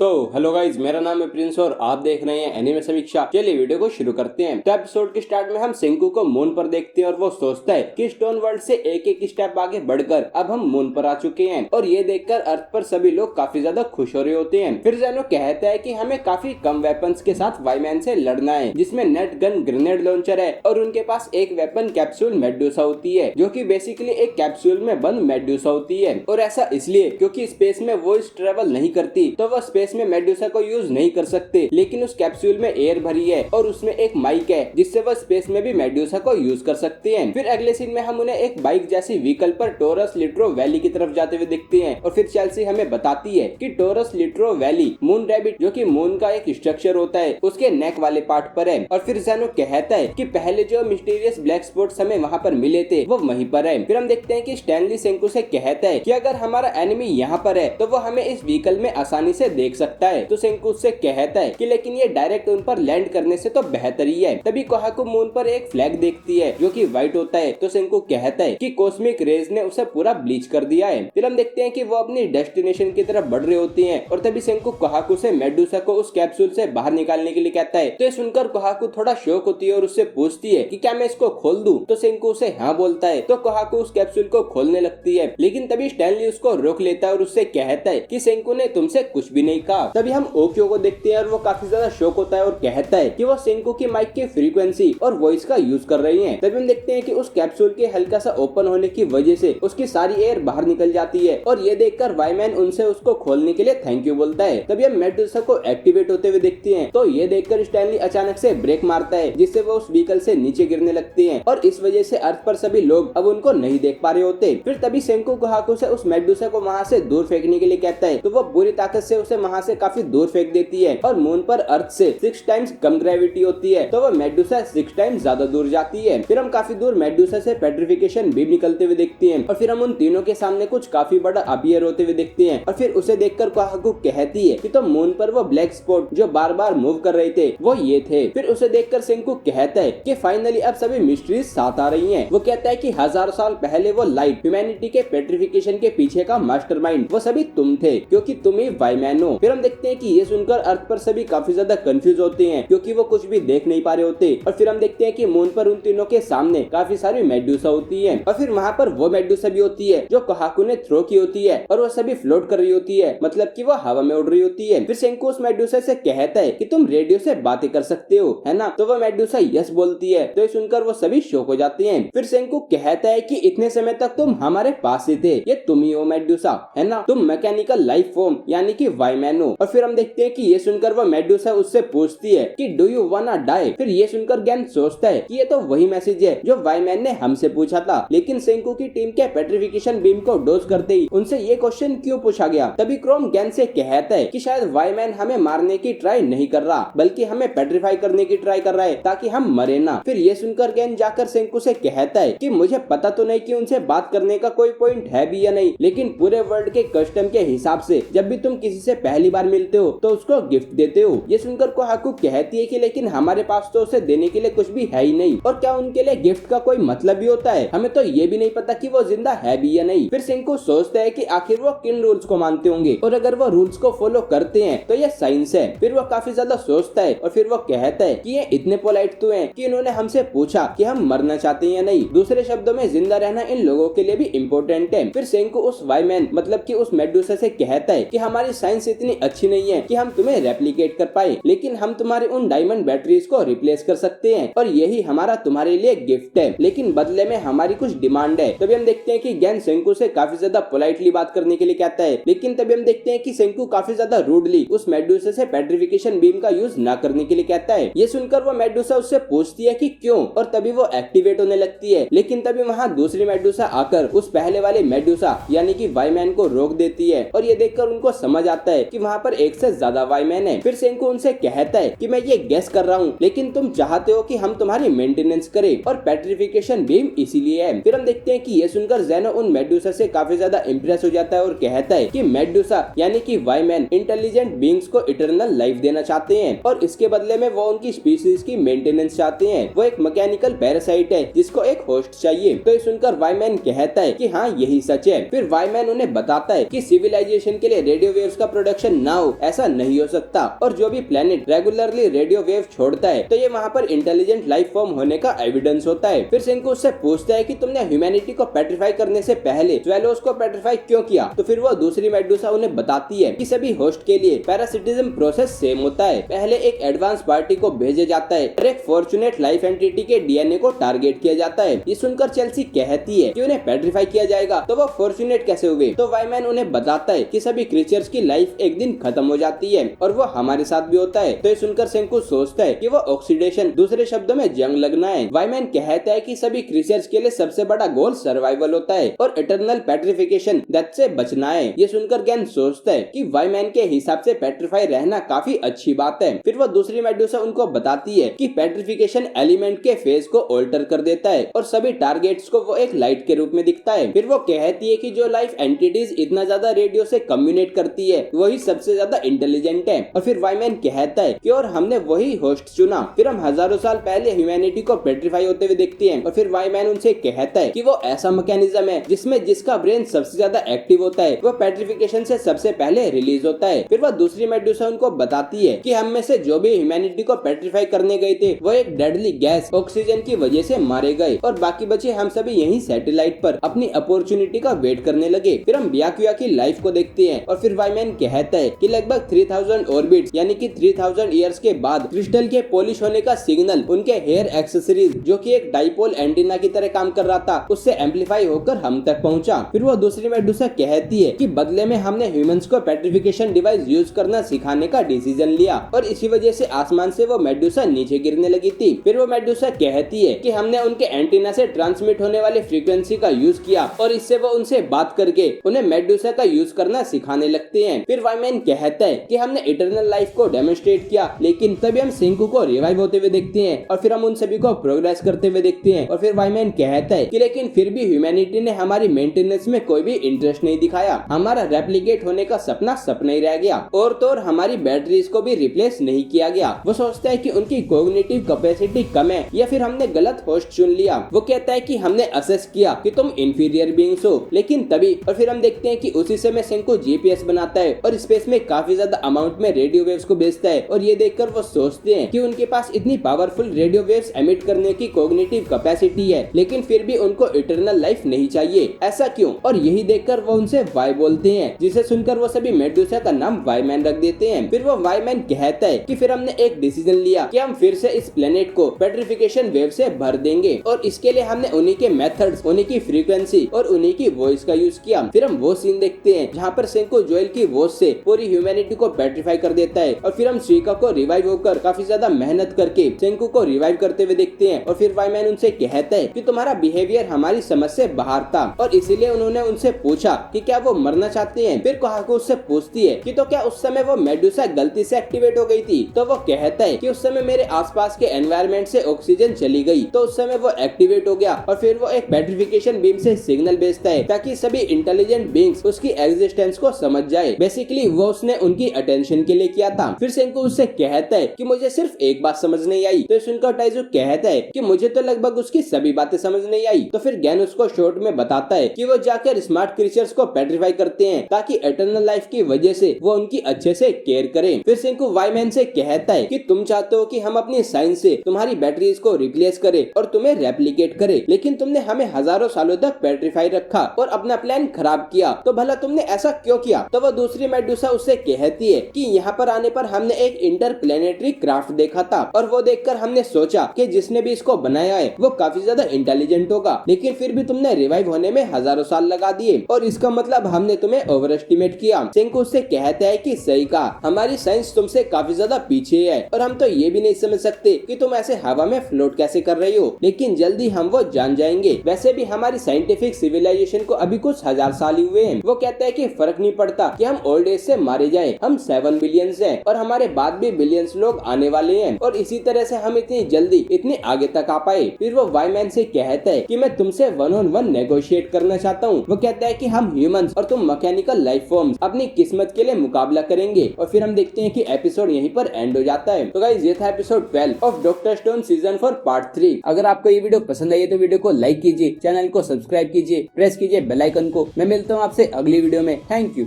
तो hello guys, मेरा नाम है प्रिंस और आप देख रहे हैं एनिमे समीक्षा। चलिए वीडियो को शुरू करते हैं। तो एपिसोड के स्टार्ट में हम सेंकू को मून पर देखते हैं और वो सोचता है कि स्टोन वर्ल्ड से एक एक स्टेप आगे बढ़कर अब हम मून पर आ चुके हैं। और ये देखकर अर्थ पर सभी लोग काफी ज्यादा खुश हो रहे होते हैं। फिर जेनो कहता है कि हमें काफी कम वेपन्स के साथ वाईमैन से लड़ना है, जिसमें नेट गन, ग्रेनेड लॉन्चर है और उनके पास एक वेपन कैप्सूल मेडूसा होती है, जो कि बेसिकली एक कैप्सूल में बंद मेडूसा होती है। और ऐसा इसलिए क्योंकि स्पेस में वो ट्रेवल नहीं करती, तो वह स्पेस में मेडूसा को यूज नहीं कर सकते, लेकिन उस कैप्सूल में एयर भरी है और उसमें एक माइक है जिससे वह स्पेस में भी मेडूसा को यूज कर सकते हैं। फिर अगले सीन में हम उन्हें एक बाइक जैसी व्हीकल पर टोरस लिट्रो वैली की तरफ जाते हुए देखते हैं। और फिर चेल्सी हमें बताती है कि टोरस लिट्रो वैली मून रैबिट, जो कि मून का एक स्ट्रक्चर होता है, उसके नेक वाले पार्ट पर है। और फिर जेनो कहता है कि पहले जो मिस्टीरियस ब्लैक स्पॉट्स हमें वहाँ पर मिले थे वो वहीं पर है। फिर हम देखते हैं कि स्टैनली सेंकू से कहता है कि अगर हमारा एनिमी यहाँ पर है तो वो हमें इस व्हीकल में आसानी से देख सकता है। तो सेंकू उससे कहता है कि लेकिन ये डायरेक्ट उन पर लैंड करने से तो बेहतर ही है। तभी कोहाकू मून पर एक फ्लैग देखती है जो कि व्हाइट होता है। तो सेंकू कहता है कि कॉस्मिक रेज ने उसे पूरा ब्लीच कर दिया है। फिर हम देखते हैं कि वो अपनी डेस्टिनेशन की तरफ बढ़ रहे होते हैं और तभी सेंकू कोहाकू से मेडूसा को उस कैप्सूल से बाहर निकालने के लिए कहता है। तो ये सुनकर कोहाकू थोड़ा शौक होती है और उससे पूछती है कि क्या मैं इसको खोल दूं? तो सेंकू उसे हाँ बोलता है। तो कोहाकू उस कैप्सूल को खोलने लगती है, लेकिन तभी स्टैनली उसको रोक लेता है और उससे कहता है कि सेंकू ने तुमसे कुछ भी नहीं कहा। तभी हम ओक्यो को देखते हैं और वो काफी ज्यादा शौक होता है और कहता है कि वो सेंकू की माइक की फ्रीक्वेंसी और वॉइस का यूज कर रही हैं। तभी हम देखते हैं कि उस कैप्सूल के हल्का सा ओपन होने की वजह से उसकी सारी एयर बाहर निकल जाती है और ये देखकर वाईमैन उनसे उसको खोलने के लिए थैंक यू बोलता है। तभी हम मेडूसा को एक्टिवेट होते हुए देखते हैं। तो ये देखकर स्टैनली अचानक से ब्रेक मारता है, जिससे वो उस व्हीकल से नीचे गिरने लगते हैं और इस वजह से अर्थ पर सभी लोग अब उनको नहीं देख पा रहे होते। फिर तभी सेंकू कोहाकू से उस मेडूसा को वहाँ से दूर फेंकने के लिए कहता है, तो वो बुरी ताकत से उसे वहाँ से काफी दूर फेंक देती है और मून पर अर्थ से 6 टाइम्स कम ग्रेविटी होती है, तो वो मेडूसा 6 टाइम्स ज्यादा दूर जाती है। फिर हम काफी दूर मेडूसा से पेट्रिफिकेशन बीम निकलते हुए देखते हैं और फिर हम उन तीनों के सामने कुछ काफी बड़ा अपीयर होते हुए देखते हैं। और फिर उसे देखकर कोहाकू कहती है कि तो मून पर वो ब्लैक स्पॉट जो बार बार मूव कर रहे थे वो ये थे। फिर उसे देखकर सेंकू कहता है कि फाइनली अब सभी मिस्ट्रीज साथ आ रही हैं। वो कहता है कि हजारों साल पहले वो लाइट ह्यूमैनिटी के पेट्रिफिकेशन के पीछे का मास्टरमाइंड वो सभी तुम थे, क्योंकि तुम ही वाईमैन हो। फिर हम देखते हैं कि ये सुनकर अर्थ पर सभी काफी ज्यादा कंफ्यूज होते हैं, क्योंकि वो कुछ भी देख नहीं पा रहे होते। और फिर हम देखते हैं कि मून पर उन तीनों के सामने काफी सारी मेडूसा होती है और फिर वहाँ पर वो मेडूसा भी होती है जो कोहाकू ने थ्रो की होती है और वो सभी फ्लोट कर रही होती है, मतलब कि वो हवा में उड़ रही होती है। फिर सेंकू उस मेडूसा से कहता है कि तुम रेडियो से बातें कर सकते हो, है ना? तो वो मेडूसा यस बोलती है। तो ये सुनकर वो सभी शॉक हो जाते हैं। फिर सेंकू कहता है कि इतने समय तक तुम हमारे पास ही थे, ये तुम ही हो मेडूसा, है ना? तुम मैकेनिकल लाइफ फॉर्म यानी कि वाईमैन हो। और फिर हम देखते हैं कि ये सुनकर वो मेडूसा उससे पूछती है कि डू यू वाना डाई? फिर ये सुनकर गैन सोचता है कि ये तो वही मैसेज है जो वाईमैन ने हमसे पूछा था, लेकिन सेंकू की टीम के पेट्रिफिकेशन बीम को डोज करते ही उनसे ये क्वेश्चन क्यों पूछा गया? तभी क्रोम गैन से कहता है कि शायद वाईमैन हमें मारने की ट्राई नहीं कर रहा, बल्कि हमें पेट्रीफाई करने की ट्राई कर रहा है ताकि हम मरे ना। फिर ये सुनकर गैन जाकर सेंकू से कहता है कि मुझे पता तो नहीं कि उनसे बात करने का कोई पॉइंट है भी या नहीं, लेकिन पूरे वर्ल्ड के कस्टम के हिसाब से जब भी तुम किसी से पहली बार मिलते हो तो उसको गिफ्ट देते हो। ये सुनकर कोहाकू कहती है कि लेकिन हमारे पास तो उसे देने के लिए कुछ भी है ही नहीं, और क्या उनके लिए गिफ्ट का कोई मतलब भी होता है? हमें तो ये भी नहीं पता कि वो जिंदा है भी या नहीं। फिर सेंकू सोचता है कि आखिर वो किन रूल्स को मानते होंगे और अगर वो रूल्स को फॉलो करते हैं तो ये साइंस है। फिर वो काफी ज्यादा सोचता है और फिर वो कहता है कि ये इतने पोलाइट तो हैं कि इन्होंने हमसे पूछा कि हम मरना चाहते हैं या नहीं। दूसरे शब्दों में जिंदा रहना इन लोगों के लिए भी इम्पोर्टेंट है। फिर सेंकू उस वाईमैन मतलब कि उस मेडूसा से कहता है कि हमारी साइंस इतनी अच्छी नहीं है कि हम तुम्हें रेप्लिकेट कर पाए, लेकिन हम तुम्हारे उन डायमंड बैटरीज को रिप्लेस कर सकते हैं और यही हमारा तुम्हारे लिए गिफ्ट है, लेकिन बदले में हमारी कुछ डिमांड है। तभी हम देखते हैं कि गैन सेंकू से काफी ज्यादा पोलाइटली बात करने के लिए कहता है, लेकिन तभी हम देखते हैं कि सेंकू काफी ज्यादा रूडली उस मेडूसा से पेट्रिफिकेशन बीम का यूज न करने के लिए कहता है। ये सुनकर वो मेडूसा उससे पूछती है कि क्यों, और तभी वो एक्टिवेट होने लगती है, लेकिन तभी वहाँ दूसरी मेडूसा आकर उस पहले वाले मेडूसा यानी कि वाईमैन को रोक देती है और ये देखकर उनको समझ आता है कि वहाँ पर एक से ज्यादा वाईमैन है। फिर सेंकू उनसे कहता है कि मैं ये गेस कर रहा हूँ, लेकिन तुम चाहते हो कि हम तुम्हारी मेंटेनेंस करें और पेट्रिफिकेशन बीम इसीलिए है। फिर हम देखते हैं कि ये सुनकर जेनो उन मेडूसा से काफी ज्यादा इंप्रेस हो जाता है और कहता है कि मेडूसा यानी कि वाईमैन इंटेलिजेंट बीइंग्स को इटर्नल लाइफ देना चाहते हैं और इसके बदले में वो उनकी स्पीशीज की मेंटेनेंस चाहते हैं। वो एक मैकेनिकल पैरासाइट है जिसको एक होस्ट चाहिए। तो ये सुनकर वाईमैन कहता है कि हाँ यही सच है। फिर वाईमैन उन्हें बताता है कि सिविलाइजेशन के लिए रेडियो वेव्स का प्रोडक्शन रेडिएशन ना हो ऐसा नहीं हो सकता। और जो भी प्लेनेट रेगुलरली रेडियो वेव छोड़ता है तो ये वहाँ पर इंटेलिजेंट लाइफ फॉर्म होने का एविडेंस होता है। फिर सेंकू उससे पूछता है कि तुमने ह्यूमैनिटी को पेट्रीफाई करने से पहले स्वेलोस को पेट्रीफाई क्यों किया। तो फिर वो दूसरी मेडुसा उन्हें बताती है कि सभी होस्ट के लिए पैरासिटिज्म प्रोसेस सेम होता है। पहले एक एडवांस पार्टी को भेजा जाता है और एक फॉर्चुनेट लाइफ एंटिटी के डीएनए को टारगेट किया जाता है। ये सुनकर चेल्सी कहती है कि उन्हें पेट्रीफाई किया जाएगा तो वो फॉर्चुनेट कैसे हुए। तो वाईमैन उन्हें बताता है कि सभी क्रीचर्स की लाइफ एक दिन खत्म हो जाती है और वो हमारे साथ भी होता है। तो ये सुनकर सेंकू सोचता है कि वो ऑक्सीडेशन, दूसरे शब्दों में जंग लगना है। वाईमैन कहता है कि सभी क्रीचर्स के लिए सबसे बड़ा गोल सर्वाइवल होता है और इटरनल पेट्रिफिकेशन, डेथ से बचना है। ये सुनकर गैन सोचता है कि वाईमैन के हिसाब से पेट्रीफाई रहना काफी अच्छी बात है। फिर वो दूसरी मेडुसा उनको बताती है कि पेट्रिफिकेशन एलिमेंट के फेज को ऑल्टर कर देता है और सभी टारगेट्स को वो एक लाइट के रूप में दिखता है। फिर वो कहती है कि जो लाइफ एंटिटीज इतना ज्यादा रेडियो से कम्युनिकेट करती है वही सबसे ज्यादा इंटेलिजेंट है। और फिर वाईमैन कहता है कि और हमने वही होस्ट चुना। फिर हम हजारों साल पहले ह्यूमैनिटी को पेट्रीफाई होते हुए देखते हैं। और फिर वाईमैन उनसे कहता है कि वो ऐसा मैकेनिज्म है जिसमें जिसका ब्रेन सबसे ज्यादा एक्टिव होता है वो पेट्रिफिकेशन से सबसे पहले रिलीज होता है। फिर वो दूसरी मेडुसा उनको बताती है कि हम में से जो भी ह्यूमैनिटी को पेट्रीफाई करने गए थे वो एक डेडली गैस ऑक्सीजन की वजह से मारे गए और बाकी बचे हम सभी यहीं सैटेलाइट पर अपनी अपॉर्चुनिटी का वेट करने लगे। फिर हम ब्याक्युआ की लाइफ को देखते हैं और फिर वाईमैन कहता है कि लगभग 3000 ऑर्बिट्स यानी कि 3000 इयर्स के बाद क्रिस्टल के पॉलिश होने का सिग्नल उनके हेयर एक्सेसरीज जो कि एक डाइपोल एंटीना की तरह काम कर रहा था उससे एम्पलीफाई होकर हम तक पहुंचा। फिर वो दूसरी मेडुसा कहती है कि बदले में हमने ह्यूमंस को पेट्रिफिकेशन डिवाइस यूज करना सिखाने का डिसीजन लिया और इसी वजह से आसमान से वो मेडुसा नीचे गिरने लगी थी। फिर वो मेडुसा कहती है कि हमने उनके एंटीना से ट्रांसमिट होने वाली फ्रीक्वेंसी का यूज किया और इससे वो उनसे बात करके उन्हें मेडुसा का यूज करना सिखाने लगते हैं। फिर वाईमैन कहता है कि हमने इटरनल लाइफ को डेमोन्स्ट्रेट किया लेकिन तभी हम सेंकू को रिवाइव होते हुए देखते हैं और फिर हम उन सभी को प्रोग्रेस करते हुए देखते हैं। और फिर वाईमैन कहता है कि लेकिन फिर भी ह्यूमैनिटी ने हमारी मेंटेनेंस में कोई भी इंटरेस्ट नहीं दिखाया। हमारा रेप्लिकेट होने का सपना ही रह गया और तो और हमारी बैटरीज को भी रिप्लेस नहीं किया गया। वो सोचता है कि उनकी कॉग्निटिव कैपेसिटी कम है या फिर हमने गलत होस्ट चुन लिया। वो कहता है कि हमने असेस किया कि तुम इंफीरियर बीइंग्स हो लेकिन तभी। और फिर हम देखते हैं कि उसी समय सेंकू जीपीएस बनाता है और स्पेस में काफी ज्यादा अमाउंट में रेडियो वेव्स को भेजता है और ये देखकर वो सोचते हैं कि उनके पास इतनी पावरफुल रेडियो वेव्स एमिट करने की कॉग्निटिव कैपेसिटी है लेकिन फिर भी उनको इटरनल लाइफ नहीं चाहिए, ऐसा क्यों। और यही देखकर वो उनसे वाई बोलते हैं जिसे सुनकर वो सभी मेडुसा का नाम वाईमैन रख देते हैं। फिर वो वाईमैन कहता है कि फिर हमने एक डिसीजन लिया कि हम फिर से इस प्लेनेट को पेट्रिफिकेशन वेव से भर देंगे और इसके लिए हमने उन्हीं के मेथड्स, उन्हीं की फ्रीक्वेंसी और उन्हीं की वॉइस का यूज किया। फिर हम वो सीन देखते हैं जहाँ पर सेंको जोएल की वॉइस से पूरी ह्यूमैनिटी को पेट्रीफाई कर देता है और फिर हम सुइका को रिवाइव होकर काफी ज्यादा मेहनत करके सेंको को रिवाइव करते हुए देखते हैं। और फिर वाईमैन उनसे कहता है कि तुम्हारा बिहेवियर हमारी समझ से बाहर था और इसीलिए उन्होंने उनसे पूछा कि क्या वो मरना चाहते हैं। फिर कोहाको उससे पूछती है कि तो क्या उस समय वो मेडुसा गलती से एक्टिवेट हो गई थी। तो वो कहता है कि उस समय मेरे आसपास के एनवायरनमेंट से ऑक्सीजन चली गई तो उस समय वो एक्टिवेट हो गया और फिर वो एक पेट्रिफिकेशन बीम से सिग्नल भेजता है ताकि सभी इंटेलिजेंट बीइंग्स उसकी एग्जिस्टेंस को समझ जाए। बेसिकली वो उसने उनकी अटेंशन के लिए किया था। फिर सेंको उससे कहता है कि मुझे सिर्फ एक बात समझ नहीं आई। तो सुनकर टाइजू कहता है कि मुझे तो लगभग उसकी सभी बातें समझ नहीं आई। तो फिर गैन उसको शॉर्ट में बताता है कि वो जाकर स्मार्ट क्रीचर्स को पेट्रीफाई करते हैं ताकि इटरनल लाइफ की वजह से वो उनकी अच्छे से केयर करें। फिर सेंको वाईमैन से कहता है कि तुम चाहते हो कि हम अपनी साइंस से तुम्हारी बैटरीज को रिप्लेस करें और तुम्हें रेप्लिकेट करें लेकिन तुमने हमें हजारों सालों तक पेट्रीफाई रखा और अपना प्लान खराब किया। तो भला तुमने ऐसा क्यों किया। तो वो दूसरी मेडुसा उससे कहती है कि यहाँ पर आने पर हमने एक इंटरप्लेनेटरी क्राफ्ट देखा था और वो देखकर हमने सोचा कि जिसने भी इसको बनाया है वो काफी ज्यादा इंटेलिजेंट होगा लेकिन फिर भी तुमने रिवाइव होने में हजारों साल लगा दिए और इसका मतलब हमने तुम्हें ओवर एस्टिमेट किया। सेंको उससे कहता है कि सही कहा, हमारी साइंस तुमसे काफी ज्यादा पीछे है और हम तो ये भी नहीं समझ सकते कि तुम ऐसे हवा में फ्लोट कैसे कर रही हो लेकिन जल्दी हम वो जान जाएंगे। वैसे भी हमारी साइंटिफिक सिविलाइजेशन को अभी कुछ हजार साल ही हुए हैं। वो कहता है कि फर्क नहीं पड़ता कि हम ओल्ड एज से मारे जाएं, हम 7 बिलियन हैं और हमारे बाद भी बिलियंस लोग आने वाले हैं और इसी तरह से हम इतनी जल्दी इतने आगे तक आ पाए। फिर वो वाईमैन से कहता है कि मैं तुमसे 1-on-1 नेगोशिएट करना चाहता हूँ। वो कहता है कि हम ह्यूमंस और तुम मैकेनिकल लाइफ फॉर्म्स अपनी किस्मत के लिए मुकाबला करेंगे और फिर हम देखते हैं कि एपिसोड यहीं पर एंड हो जाता है। तो गाइस ये था episode 12 of doctor stone season 4 part 3। अगर आपको ये वीडियो पसंद आई है तो वीडियो को लाइक कीजिए, चैनल को सब्सक्राइब कीजिए, प्रेस कीजिए बेल आइकन को। मैं मिलता हूँ आपसे अगली वीडियो में। Thank you.